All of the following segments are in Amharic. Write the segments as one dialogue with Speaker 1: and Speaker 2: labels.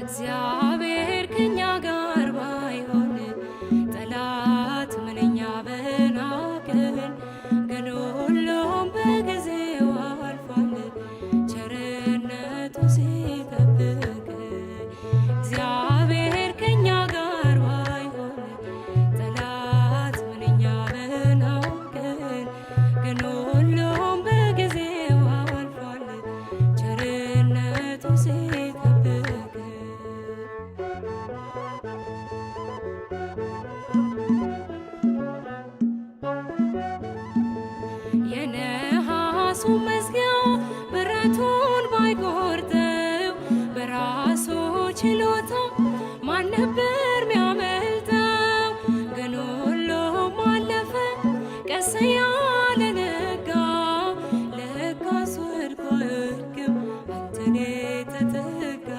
Speaker 1: እግዚአብሔር ከኛ ጋር ባይሆን ጠላት ምንኛ በናቀን። ግን ሁሉም በጊዜው አልፏል ቸርነቱ ሲጠብቀን። እግዚአብሔር ከኛ ጋር ባይሆን ጠላት ምንኛ በናቀን። ግን ሁሉም በጊዜው አልፏል ቸርነቱ ሲጠብቀን። የነሐሱ መዝጊያ ብረቱን ባይቆርጠው በራሱ ችሎታ ማን ነበር ሚያመልጠው? ግን ሁሉም አለፈ ቀስ እያለ ነጋ። ለካስ ወድቆ አይወድቅም አንተን የተጠጋ።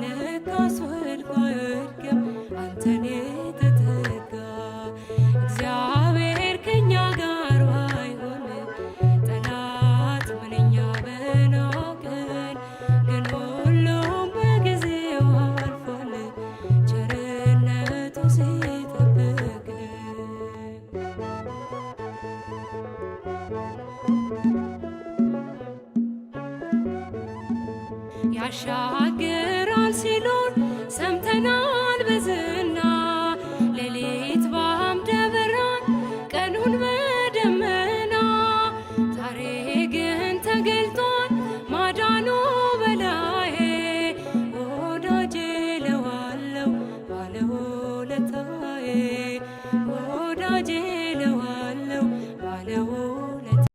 Speaker 1: ለካስ ወድቆ አይወድቅም አንተን የተጠጋ። እግዚአብሔር ከኛ ጋር ባይሆን ጠላት ምንኛ በናቀን። ግን ሁሉም በጊዜው አልፏል ቸርነቱ ሲጠብቀን። ያሻግራል ሲሉን ሰምተናል በዝና